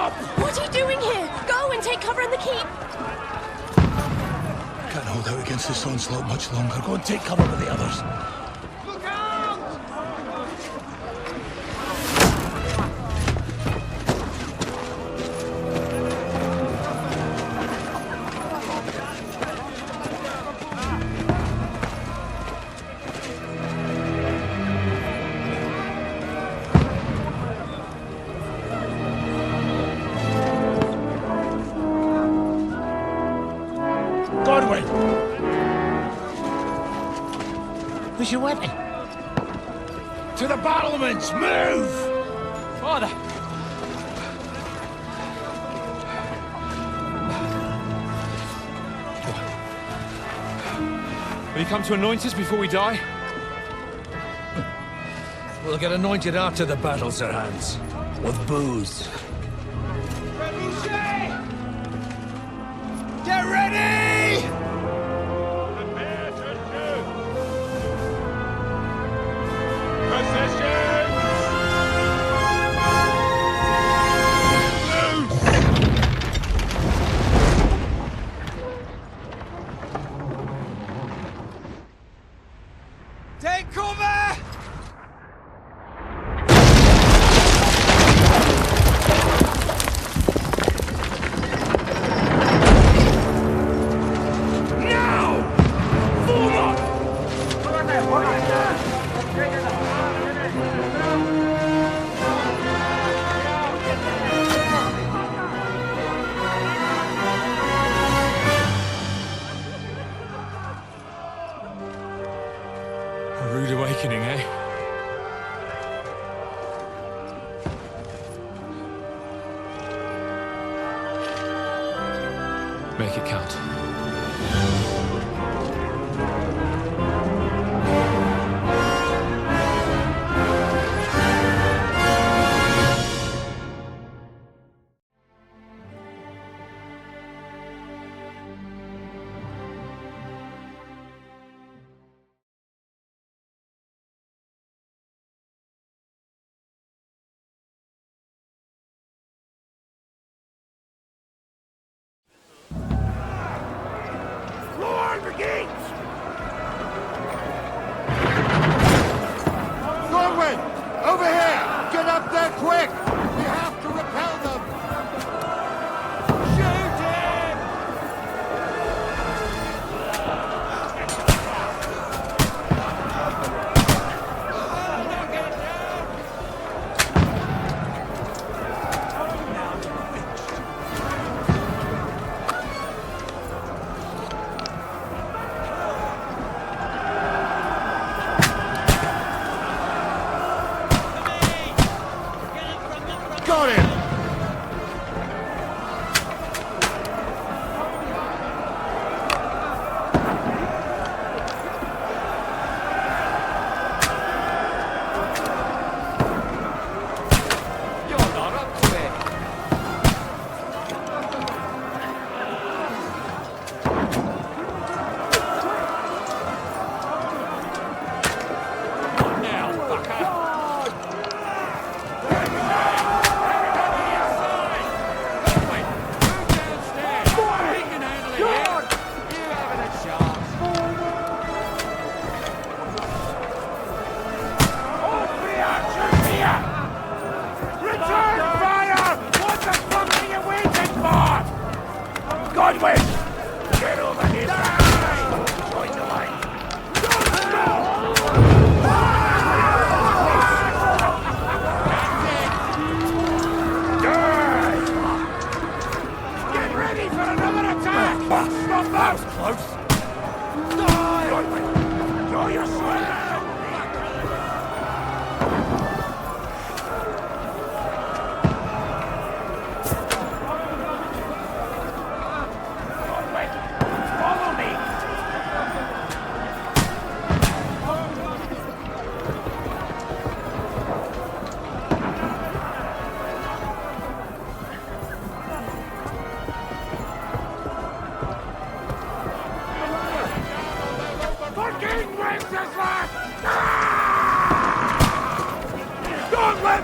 up! What are you doing here? Go and take cover in the keep. Can't hold out against this onslaught much longer. Go and take cover with the others. Where's your weapon? To the battlements! Move! Father! Will you come to anoint us before we die? We'll get anointed after the battles are hands. With booze. Get ready! Prepare to shoot! Positions! Take cover! A rude awakening, eh? Make it count. Lower the gates! Thorwin! Over here! Get up there quick! We have to repel them! Shoot him! Got him! You're not up to it! Now, fucker! Return fire! What the fuck are you waiting for? Godwin! Get over here! Join the line! Die! Get ready for another attack! Stop that! Close! Die! Godwin! Draw your sword! Follow me! Fucking Wenceslas! Don't let...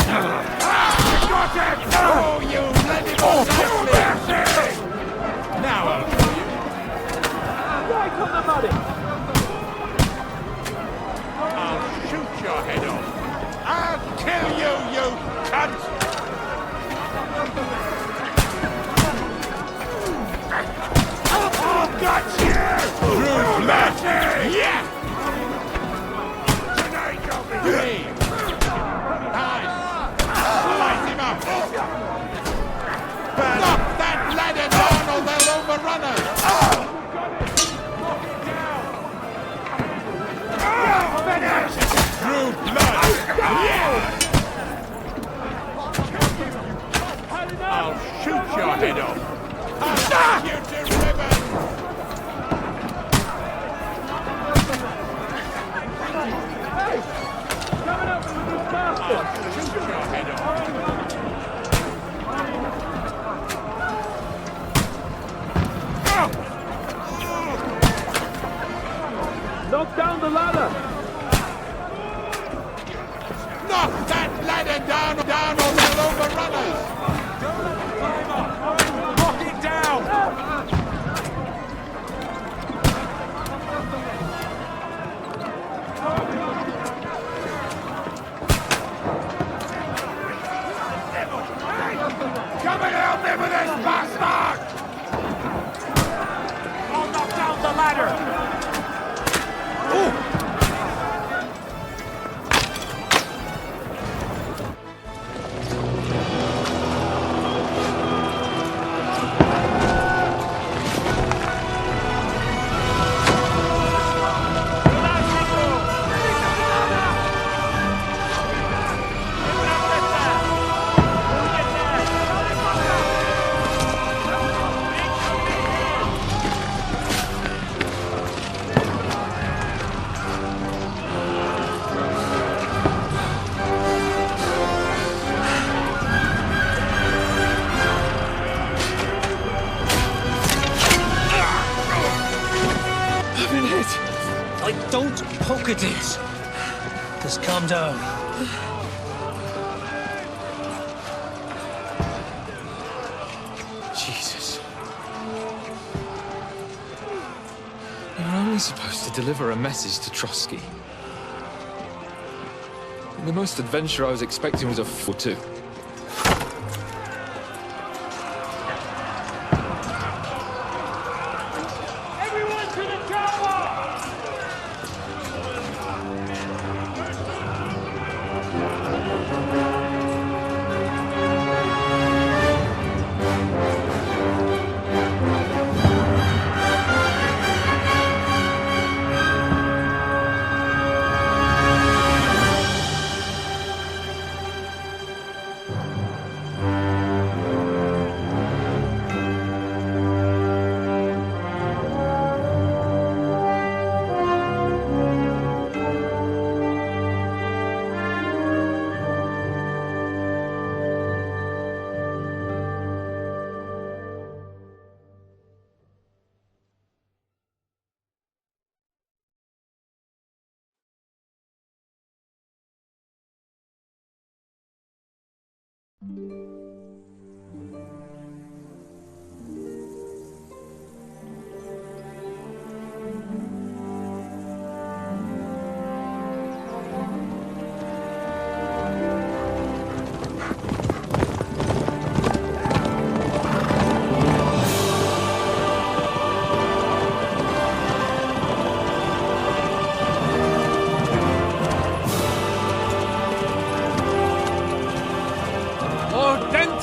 Got it! Oh, you let him off! Now I'll kill you. Right on the money! I'll shoot your head off. I'll kill you, you cunt! Oh, got you! True blood! Yeah! Tonight you'll be free! Nice! Slice him up! Knock that ladder down or they'll overrun us! Finish! True blood! Yeah! I'll shoot your head off! I'll take you to ribbons! Coming up with this bastard! I'll shoot your head off! Knock down the ladder! Knock that ladder down or they'll overrun us! Knock it down! Come and help me with this bastard! I'll knock down the ladder! Don't poke at it. Just calm down. Jesus. You're only supposed to deliver a message to Trotsky. And the most adventure I was expecting was a or two. Everyone to the tower!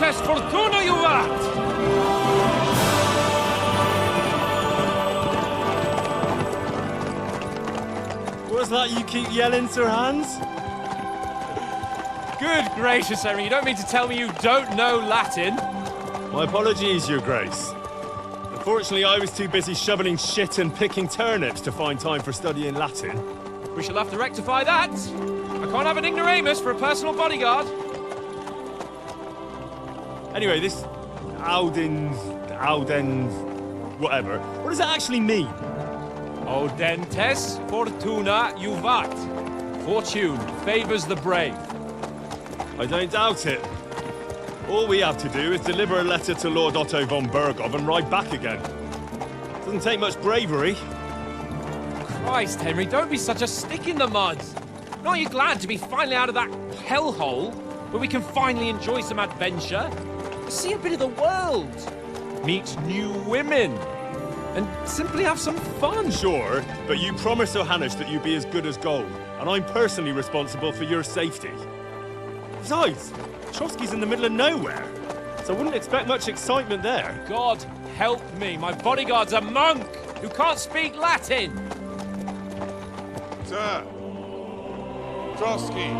Fortuna juvat! What's that you keep yelling, Sir Hans? Good gracious, Henry, you don't mean to tell me you don't know Latin? My apologies, Your Grace. Unfortunately, I was too busy shoveling shit and picking turnips to find time for studying Latin. We shall have to rectify that. I can't have an ignoramus for a personal bodyguard. Anyway, this Audens, whatever. What does that actually mean? Audentes fortuna juvat. Fortune favors the brave. I don't doubt it. All we have to do is deliver a letter to Lord Otto von Berghoff and ride back again. Doesn't take much bravery. Christ, Henry, don't be such a stick in the mud. Aren't you glad to be finally out of that hellhole where we can finally enjoy some adventure? See a bit of the world, meet new women, and simply have some fun. Sure, but you promised Johannes that you'd be as good as gold, and I'm personally responsible for your safety. Besides, Trotsky's in the middle of nowhere, so I wouldn't expect much excitement there. God help me, my bodyguard's a monk who can't speak Latin. Sir! Trotsky!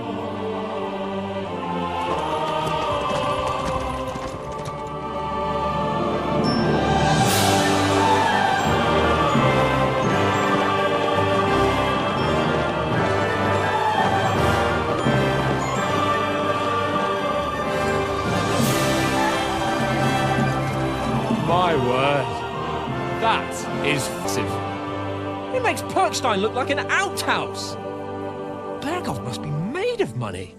My word, that is massive. It makes Perkstein look like an outhouse. Berghoff must be made of money.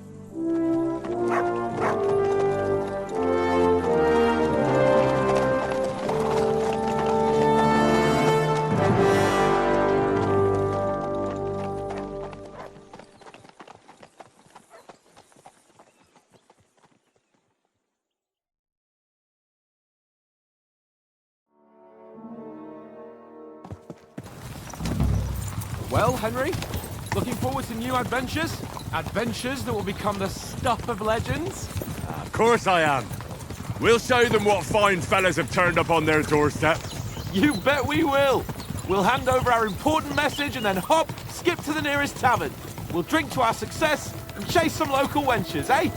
Well, Henry, looking forward to new adventures? Adventures that will become the stuff of legends? Of course I am. We'll show them what fine fellas have turned up on their doorstep. You bet we will. We'll hand over our important message and then hop, skip to the nearest tavern. We'll drink to our success and chase some local wenches, eh?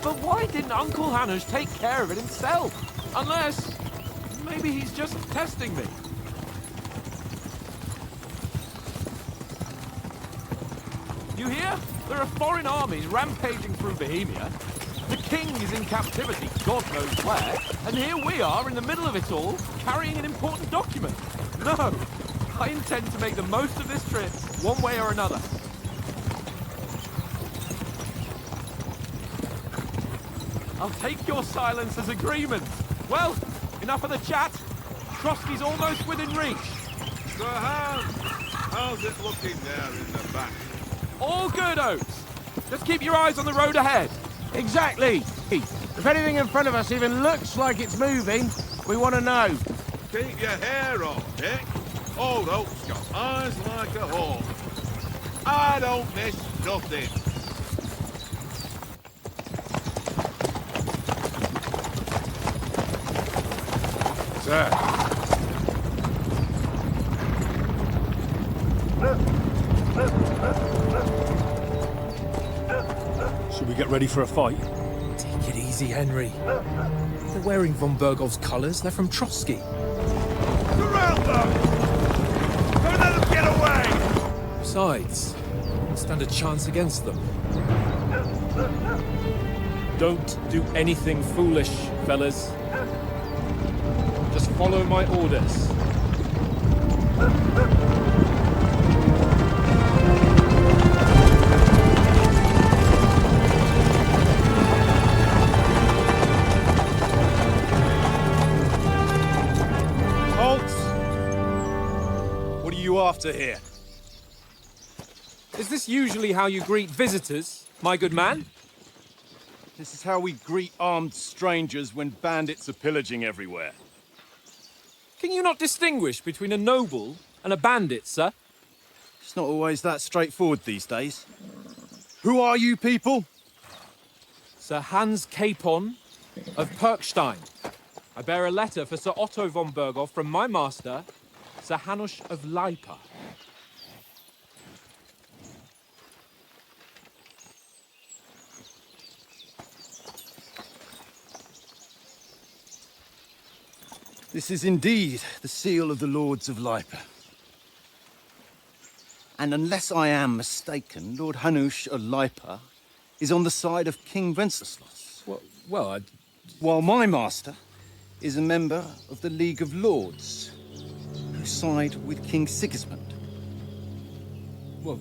But why didn't Uncle Hanush take care of it himself? Unless, maybe he's just testing me. You hear? There are foreign armies rampaging through Bohemia. The king is in captivity, God knows where, and here we are in the middle of it all, carrying an important document. No, I intend to make the most of this trip, one way or another. I'll take your silence as agreement. Well, enough of the chat. Trotsky's almost within reach. Sir Hans, how's it looking there in the back? All good, Oates. Just keep your eyes on the road ahead. Exactly. If anything in front of us even looks like it's moving, we want to know. Keep your hair on, Dick. Old Oak's got eyes like a hawk. I don't miss nothing. Sir. Should we get ready for a fight? Take it easy, Henry. They're wearing von Berghoff's colours. They're from Trotsky. Surround them! Don't let them get away! Besides, we'll stand a chance against them. Don't do anything foolish, fellas. Just follow my orders. After here. Is this usually how you greet visitors, my good man? This is how we greet armed strangers when bandits are pillaging everywhere. Can you not distinguish between a noble and a bandit, sir? It's not always that straightforward these days. Who are you people? Sir Hans Capon of Perkstein. I bear a letter for Sir Otto von Berghoff from my master, Sir Hanush of Lipa. This is indeed the seal of the Lords of Lipa. And unless I am mistaken, Lord Hanush of Lipa is on the side of King Wenceslas. Well, While my master is a member of the League of Lords, who side with King Sigismund. well,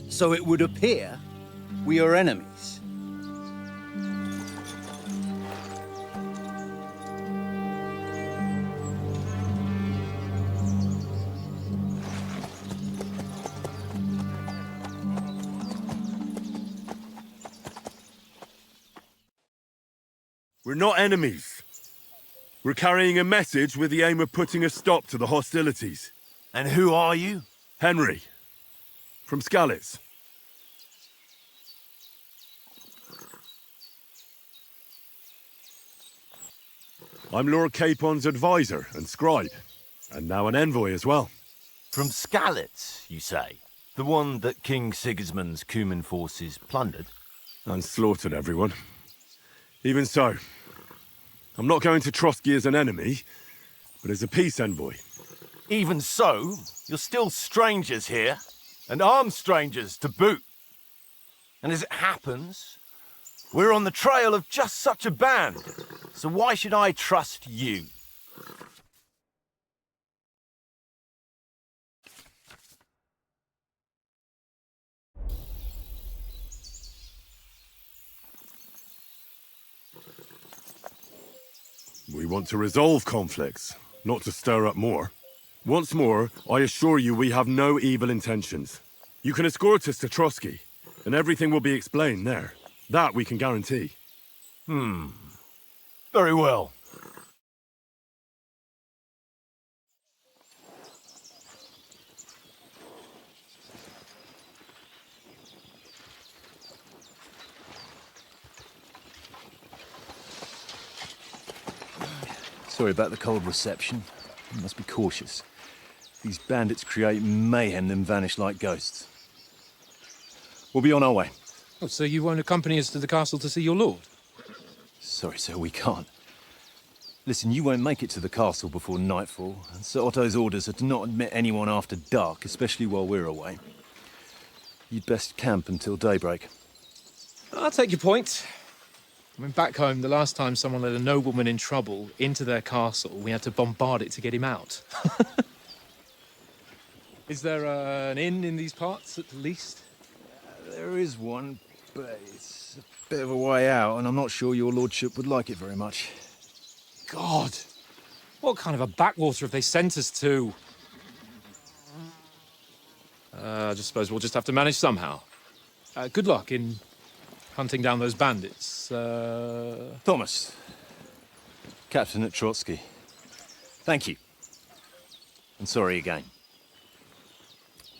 So it would appear we are enemies. We're not enemies. We're carrying a message with the aim of putting a stop to the hostilities. And who are you? Henry. From Skalitz. I'm Lord Capon's advisor and scribe, and now an envoy as well. From Skalitz, you say? The one that King Sigismund's Cuman forces plundered? And slaughtered everyone. Even so, I'm not going to Trotsky as an enemy, but as a peace envoy. Even so, you're still strangers here, and armed strangers to boot. And as it happens, we're on the trail of just such a band, so why should I trust you? We want to resolve conflicts, not to stir up more. Once more, I assure you we have no evil intentions. You can escort us to Trotsky, and everything will be explained there. That we can guarantee. Very well. Sorry about the cold reception. You must be cautious. These bandits create mayhem, then vanish like ghosts. We'll be on our way. Oh, so you won't accompany us to the castle to see your lord? Sorry, sir, we can't. Listen, you won't make it to the castle before nightfall, and Sir Otto's orders are to not admit anyone after dark, especially while we're away. You'd best camp until daybreak. I'll take your point. I mean, back home, the last time someone let a nobleman in trouble into their castle, we had to bombard it to get him out. Is there an inn in these parts, at the least? There is one, but it's a bit of a way out, and I'm not sure your lordship would like it very much. God! What kind of a backwater have they sent us to? I just suppose we'll just have to manage somehow. Good luck in hunting down those bandits. Thomas, captain at Trotsky. Thank you. And sorry again.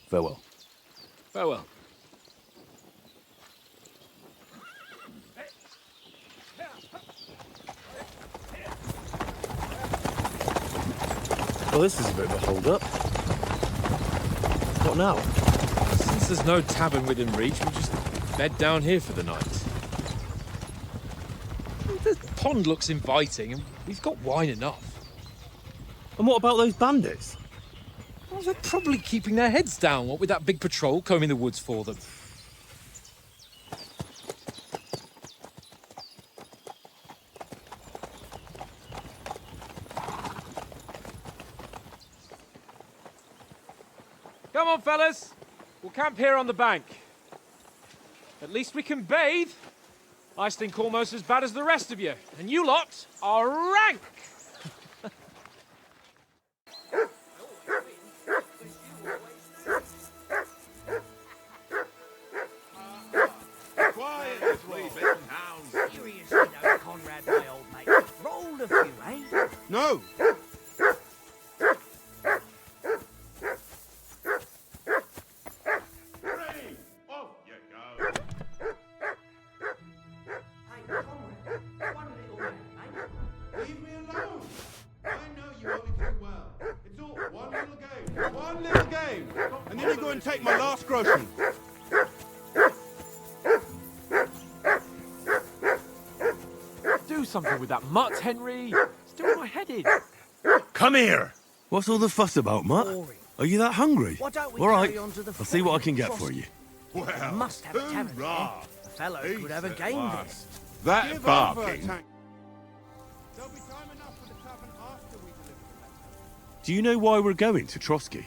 Farewell. Farewell. Well, this is a bit of a hold-up. What now? Since there's no tavern within reach, we'll just bed down here for the night. The pond looks inviting, and we've got wine enough. And what about those bandits? Well, they're probably keeping their heads down, what with that big patrol combing the woods for them. Come on, fellas. We'll camp here on the bank. At least we can bathe. I stink almost as bad as the rest of you. And you lot are rank! No! Take my last grocery. Do something with that mutt, Henry. It's doing my head in. Come here! What's all the fuss about, Mutt? Are you that hungry? All right, I'll see what I can get for you. Well, must have a tavern. The fellow could have a game there. That barking. Do you know why we're going to Trotsky?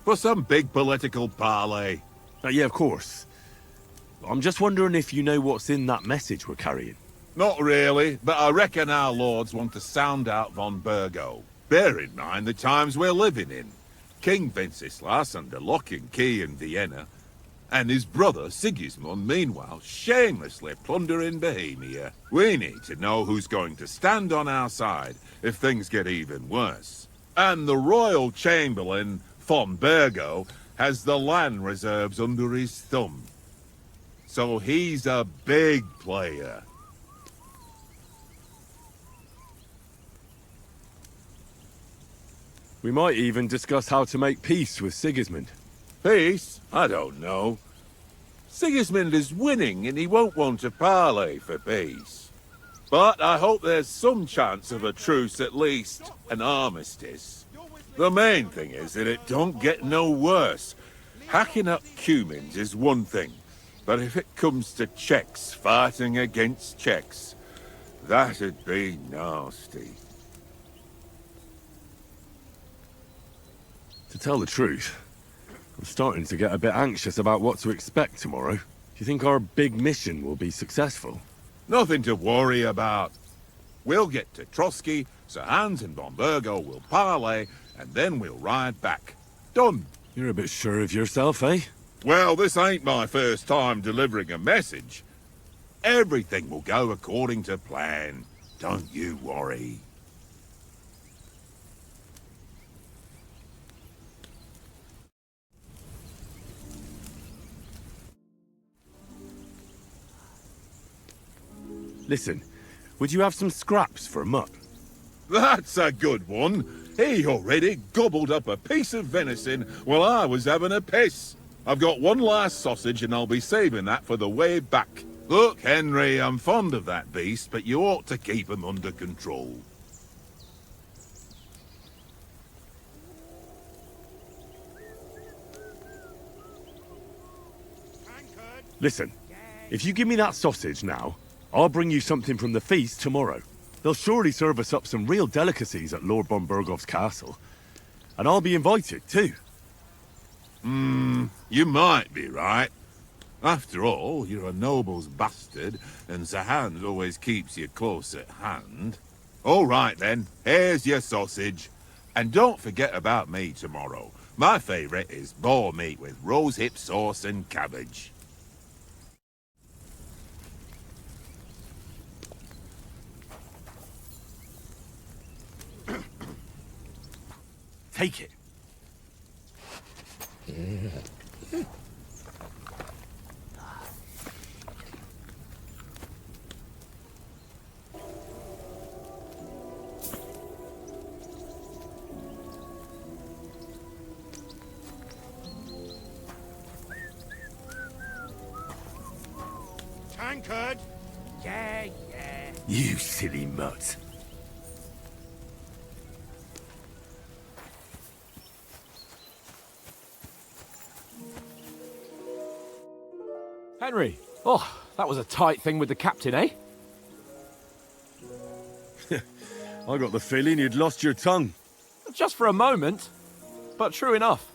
For some big political parley. Yeah, of course. I'm just wondering if you know what's in that message we're carrying. Not really, but I reckon our lords want to sound out von Burgo. Bear in mind the times we're living in. King Wenceslas under lock and key in Vienna, And his brother Sigismund, meanwhile, shamelessly plundering Bohemia. We need to know who's going to stand on our side if things get even worse. And the royal chamberlain, von Bergo, has the land reserves under his thumb. So he's a big player. We might even discuss how to make peace with Sigismund. Peace? I don't know. Sigismund is winning and he won't want to parley for peace. But I hope there's some chance of a truce, at least an armistice. The main thing is that it don't get no worse. Hacking up Cumans is one thing, but if it comes to Czechs fighting against Czechs, that'd be nasty. To tell the truth, I'm starting to get a bit anxious about what to expect tomorrow. Do you think our big mission will be successful? Nothing to worry about. We'll get to Trotsky, Sir Hans and von Bergo will parley, and then we'll ride back. Done. You're a bit sure of yourself, eh? Well, this ain't my first time delivering a message. Everything will go according to plan. Don't you worry. Listen, would you have some scraps for Mutt? That's a good one. He already gobbled up a piece of venison while I was having a piss. I've got one last sausage and I'll be saving that for the way back. Look, Henry, I'm fond of that beast, but you ought to keep him under control. Listen, if you give me that sausage now, I'll bring you something from the feast tomorrow. They'll surely serve us up some real delicacies at Lord von Bergov's castle. And I'll be invited, too. You might be right. After all, you're a noble's bastard, and Sir Hans always keeps you close at hand. All right, then. Here's your sausage. And don't forget about me tomorrow. My favourite is boar meat with rosehip sauce and cabbage. Take it. Tankard? Yeah. You silly mutt. Henry, oh, that was a tight thing with the captain, eh? I got the feeling you'd lost your tongue. Just for a moment. But true enough.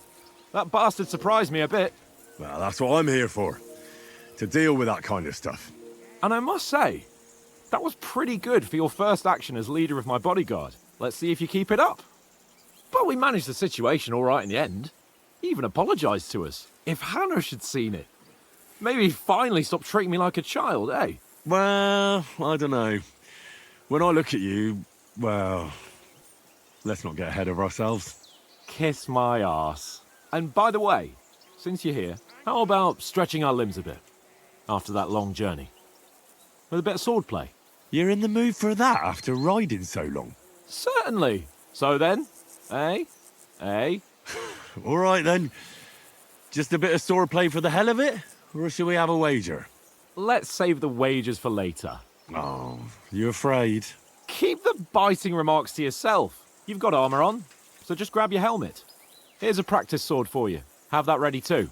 That bastard surprised me a bit. Well, that's what I'm here for. To deal with that kind of stuff. And I must say, that was pretty good for your first action as leader of my bodyguard. Let's see if you keep it up. But we managed the situation all right in the end. He even apologized to us. If Hanosh had seen it. Maybe he'd finally stop treating me like a child, eh? Well, I don't know. When I look at you, well, let's not get ahead of ourselves. Kiss my arse. And by the way, since you're here, how about stretching our limbs a bit after that long journey? With a bit of swordplay. You're in the mood for that after riding so long? Certainly. So then, eh? All right then. Just a bit of swordplay for the hell of it? Or should we have a wager? Let's save the wagers for later. Oh, you afraid? Keep the biting remarks to yourself. You've got armor on, so just grab your helmet. Here's a practice sword for you. Have that ready too.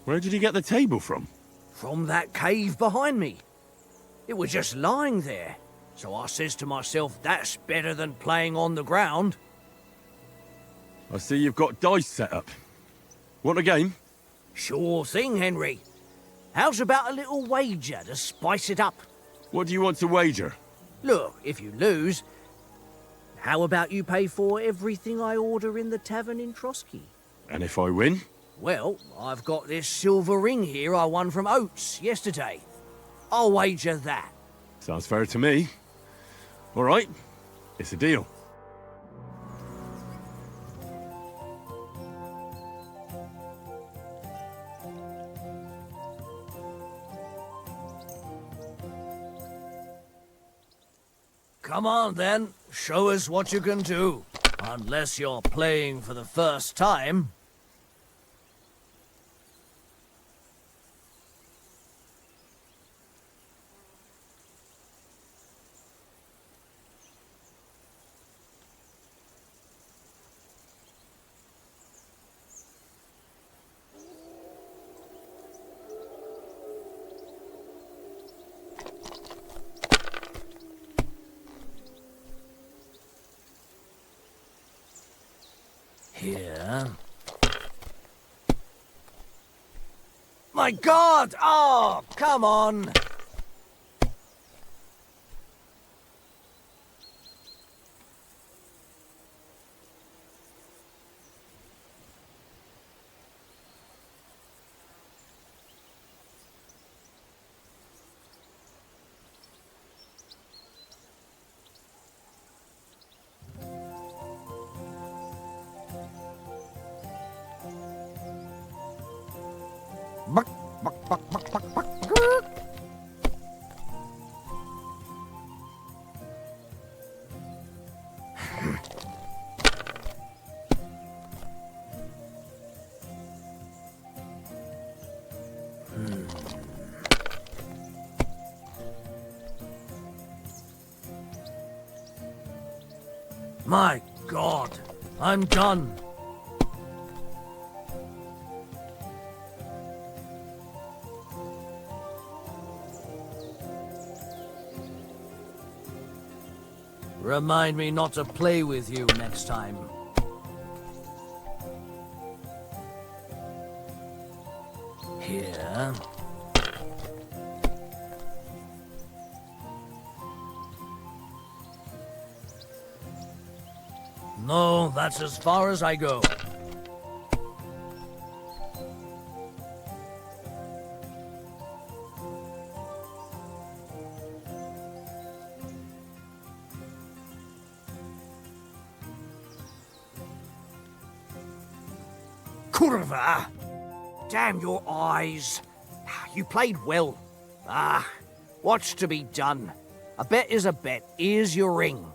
Where did you get the table from? From that cave behind me. It was just lying there. So I says to myself, that's better than playing on the ground. I see you've got dice set up. Want a game? Sure thing, Henry. How's about a little wager to spice it up? What do you want to wager? Look, if you lose, how about you pay for everything I order in the tavern in Trotsky? And if I win? Well, I've got this silver ring here I won from Oates yesterday. I'll wager that. Sounds fair to me. All right, it's a deal. Come on then, show us what you can do. Unless you're playing for the first time. Here. My God! Oh, come on! My God, I'm done. Remind me not to play with you next time. Here. No, that's as far as I go. Kurva! Damn your eyes. You played well. What's to be done? A bet is a bet. Here's your ring.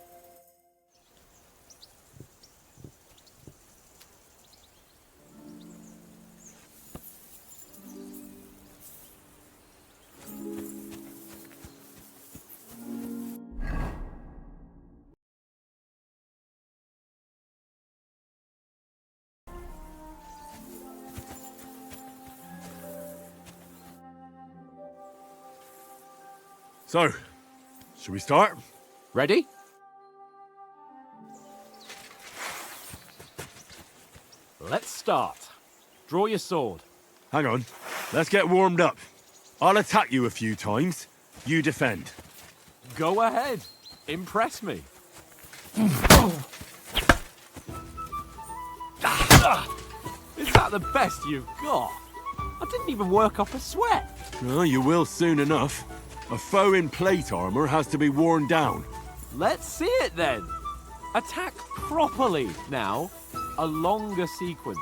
So, should we start? Ready? Let's start. Draw your sword. Hang on. Let's get warmed up. I'll attack you a few times. You defend. Go ahead. Impress me. Is that the best you've got? I didn't even work up a sweat. Well, you will soon enough. A foe in plate armor has to be worn down. Let's see it then. Attack properly now. A longer sequence.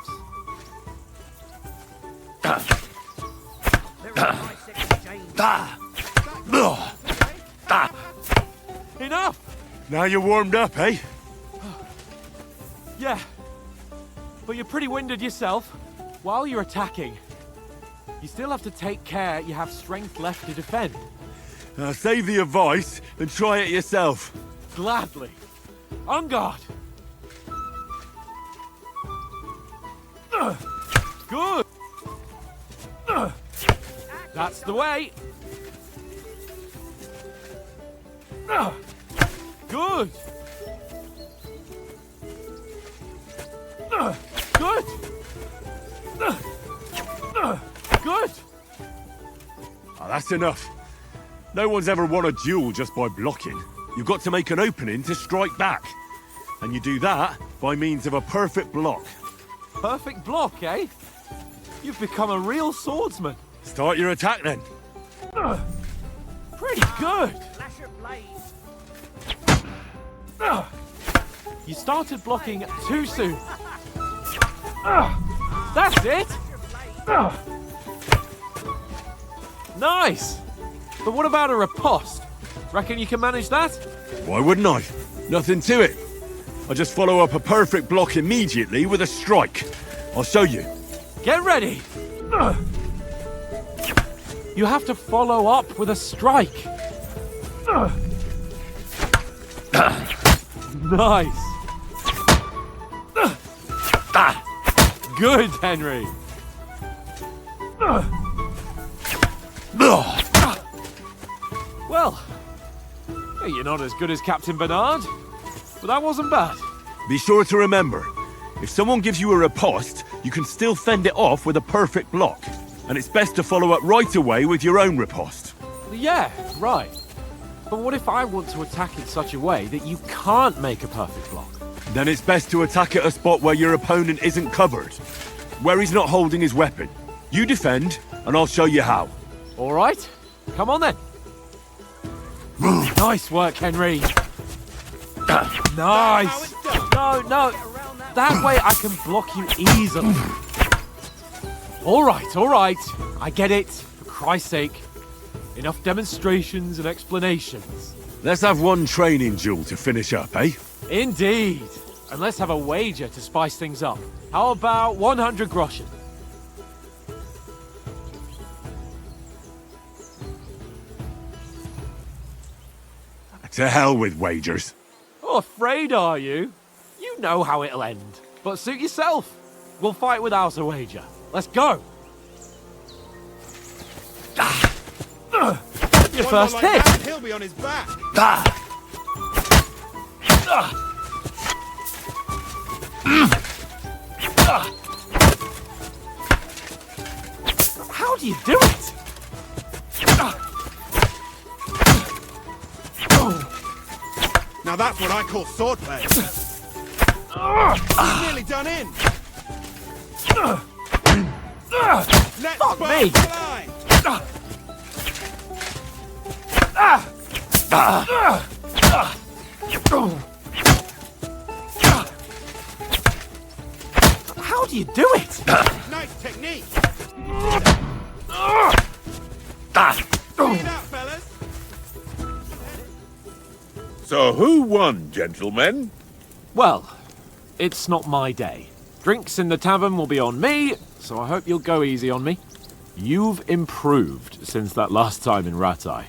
Enough! Now you're warmed up, eh? Yeah. But you're pretty winded yourself. While you're attacking, you still have to take care you have strength left to defend. Save the advice and try it yourself. Gladly. On guard. Good. That's the way. Good. Good. Good. That's enough. No one's ever won a duel just by blocking. You've got to make an opening to strike back. And you do that by means of a perfect block. Perfect block, eh? You've become a real swordsman. Start your attack then. Pretty good. You started blocking too soon. That's it. Nice. But what about a riposte? Reckon you can manage that? Why wouldn't I? Nothing to it. I just follow up a perfect block immediately with a strike. I'll show you. Get ready. You have to follow up with a strike. Nice. Good, Henry. Well, you're not as good as Captain Bernard, but that wasn't bad. Be sure to remember, if someone gives you a riposte, you can still fend it off with a perfect block. And it's best to follow up right away with your own riposte. Yeah, right. But what if I want to attack in such a way that you can't make a perfect block? Then it's best to attack at a spot where your opponent isn't covered, where he's not holding his weapon. You defend, and I'll show you how. All right, come on then. Nice work, Henry. Nice. No. That way I can block you easily. All right. I get it, for Christ's sake. Enough demonstrations and explanations. Let's have one training duel to finish up, eh? Indeed. And let's have a wager to spice things up. How about 100 groschen? To hell with wagers. Oh, afraid are you? You know how it'll end. But suit yourself. We'll fight without a wager. Let's go. Your first hit. He'll be on his back. How do you do it? Now that's what I call swordplay. Nearly done in. Let's Fuck me. fly. How do you do it? Nice technique. See that, fellas? So who won, gentlemen? Well, it's not my day. Drinks in the tavern will be on me, so I hope you'll go easy on me. You've improved since that last time in Ratai.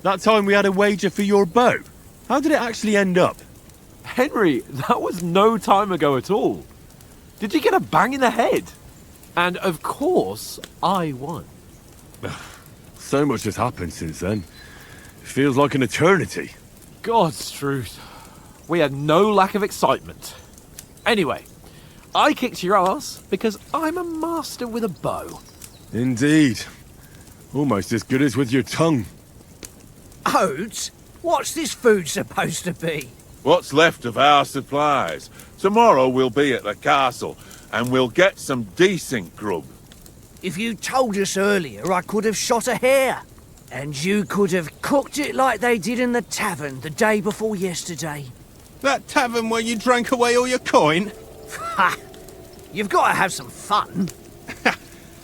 That time we had a wager for your bow. How did it actually end up? Henry, that was no time ago at all. Did you get a bang in the head? And of course, I won. So much has happened since then. It feels like an eternity. God's truth. We had no lack of excitement. Anyway, I kicked your ass because I'm a master with a bow. Indeed. Almost as good as with your tongue. Oats? What's this food supposed to be? What's left of our supplies. Tomorrow we'll be at the castle, and we'll get some decent grub. If you told us earlier, I could have shot a hare. And you could have cooked it like they did in the tavern the day before yesterday. That tavern where you drank away all your coin? Ha! You've got to have some fun.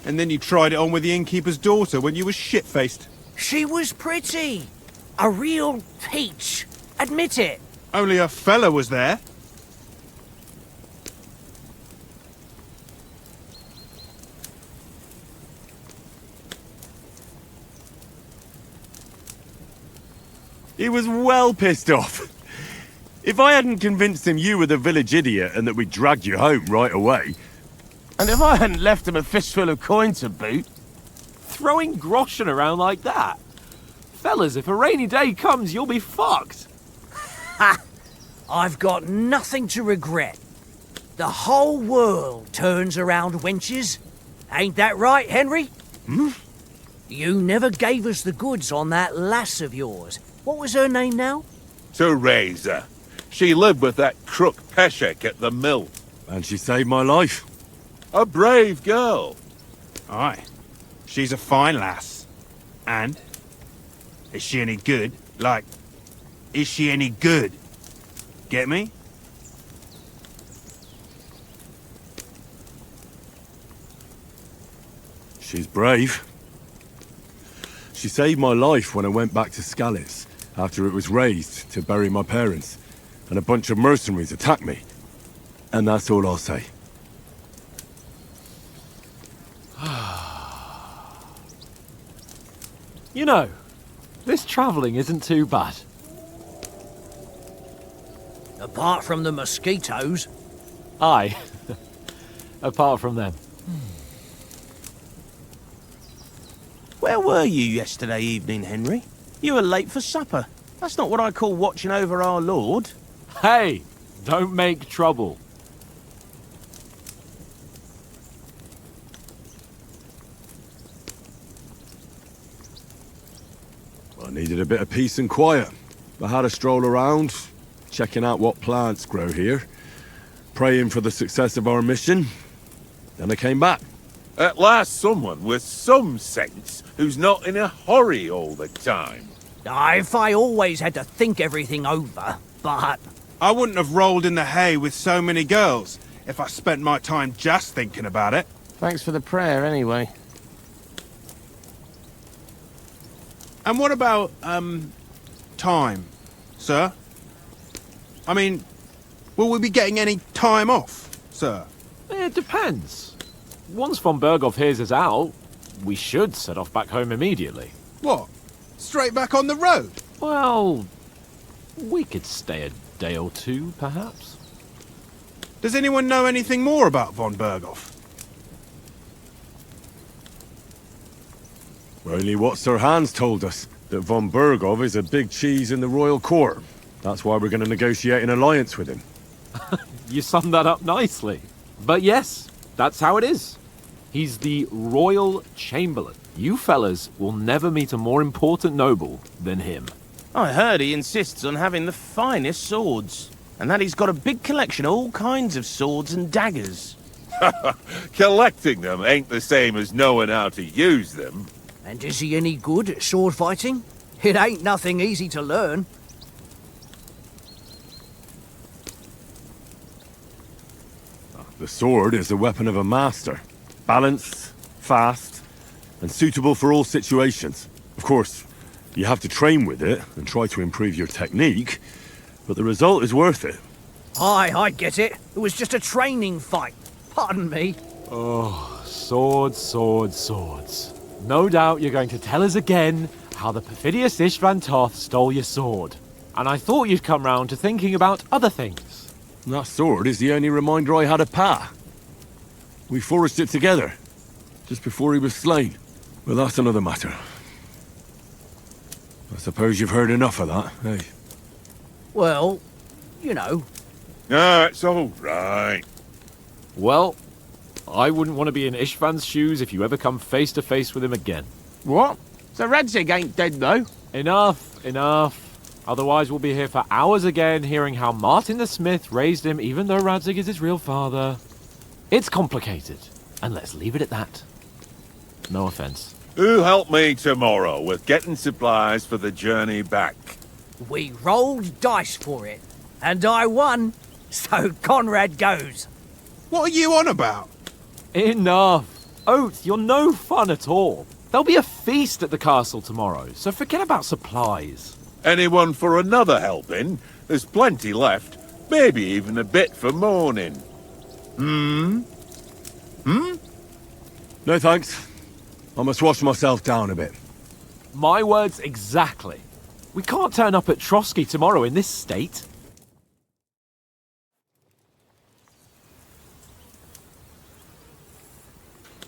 And then you tried it on with the innkeeper's daughter when you were shit-faced. She was pretty. A real peach. Admit it. Only a fella was there. He was well pissed off. If I hadn't convinced him you were the village idiot and that we'd drag you home right away... And if I hadn't left him a fistful of coin to boot... Throwing groschen around like that? Fellas, if a rainy day comes, you'll be fucked. Ha! I've got nothing to regret. The whole world turns around wenches. Ain't that right, Henry? Hmm? You never gave us the goods on that lass of yours. What was her name now? Teresa. She lived with that crook Peshek at the mill. And she saved my life. A brave girl. Aye. She's a fine lass. And? Is she any good? Like, is she any good? Get me? She's brave. She saved my life when I went back to Skalitz after it was razed to bury my parents, and a bunch of mercenaries attacked me. And that's all I'll say. You know, this travelling isn't too bad. Apart from the mosquitoes. Aye. Apart from them. Where were you yesterday evening, Henry? You were late for supper. That's not what I call watching over our Lord. Hey, don't make trouble. I needed a bit of peace and quiet. I had a stroll around, checking out what plants grow here, praying for the success of our mission. Then I came back. At last someone with some sense who's not in a hurry all the time. If I always had to think everything over, but... I wouldn't have rolled in the hay with so many girls if I spent my time just thinking about it. Thanks for the prayer, anyway. And what about, time, sir? I mean, will we be getting any time off, sir? It depends. Once von Berghoff hears us out, we should set off back home immediately. What? Straight back on the road? Well, we could stay a day or two, perhaps. Does anyone know anything more about von Berghoff? Only what Sir Hans told us, that von Berghoff is a big cheese in the royal court. That's why we're going to negotiate an alliance with him. You summed that up nicely. But yes, that's how it is. He's the Royal Chamberlain. You fellas will never meet a more important noble than him. I heard he insists on having the finest swords, and that he's got a big collection of all kinds of swords and daggers. Collecting them ain't the same as knowing how to use them. And is he any good at sword fighting? It ain't nothing easy to learn. The sword is the weapon of a master. Balanced, fast, and suitable for all situations. Of course, you have to train with it and try to improve your technique, but the result is worth it. Aye, I get it. It was just a training fight. Pardon me. Oh, swords, swords, swords. No doubt you're going to tell us again how the perfidious Istvan Toth stole your sword. And I thought you'd come round to thinking about other things. That sword is the only reminder I had of Pa. We forged it together, just before he was slain. But that's another matter. I suppose you've heard enough of that, eh? Well, you know. Ah, it's all right. Well, I wouldn't want to be in Istvan's shoes if you ever come face to face with him again. What? So Radzig ain't dead, though? Enough, enough. Otherwise we'll be here for hours again hearing how Martin the Smith raised him even though Radzig is his real father. It's complicated, and let's leave it at that. No offense. Who help me tomorrow with getting supplies for the journey back? We rolled dice for it, and I won, so Conrad goes. What are you on about? Enough. Oath, you're no fun at all. There'll be a feast at the castle tomorrow, so forget about supplies. Anyone for another helping? There's plenty left. Maybe even a bit for morning. No thanks. I must wash myself down a bit. My words exactly. We can't turn up at Trotsky tomorrow in this state.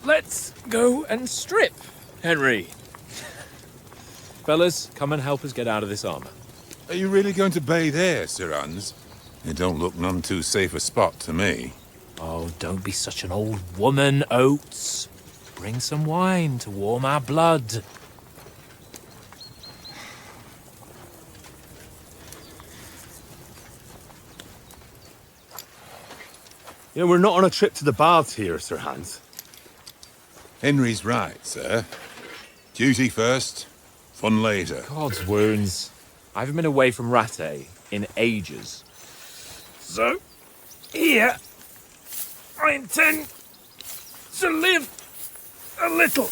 Let's go and strip, Henry. Fellas, come and help us get out of this armor. Are you really going to bathe here, Sir Hans? It don't look none too safe a spot to me. Oh, don't be such an old woman, Oates. Bring some wine to warm our blood. You know, we're not on a trip to the baths here, Sir Hans. Henry's right, sir. Duty first, fun later. God's wounds. I haven't been away from Rattay in ages. So, here, I intend to live a little.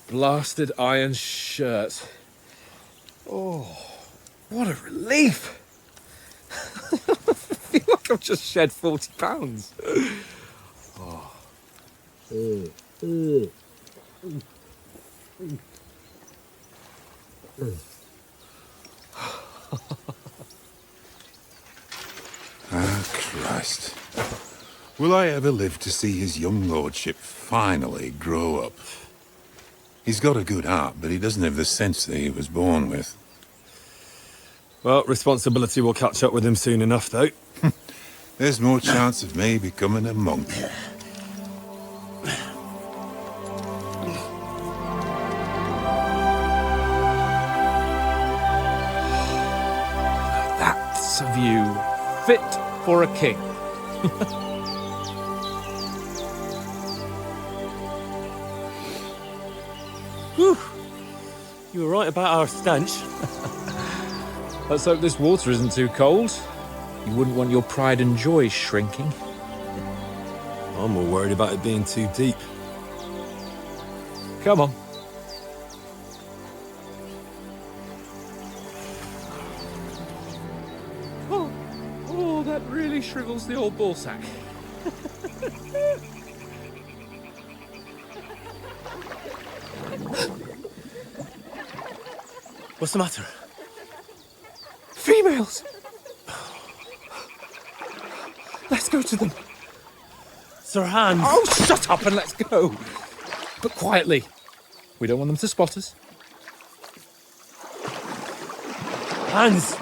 Blasted iron shirt. Oh, what a relief. I feel like I've just shed 40 pounds. Oh. Ah, Christ. Will I ever live to see his young lordship finally grow up? He's got a good heart, but he doesn't have the sense that he was born with. Well, responsibility will catch up with him soon enough, though. There's more chance of me becoming a monk. That's a view fit for a king. Whew. You were right about our stench. Let's hope this water isn't too cold. You wouldn't want your pride and joy shrinking. I'm more worried about it being too deep. Come on. Oh, that really shrivels the old ballsack. What's the matter? Females! Let's go to them. Sir Hans. Oh, shut up and let's go. But quietly. We don't want them to spot us. Hans.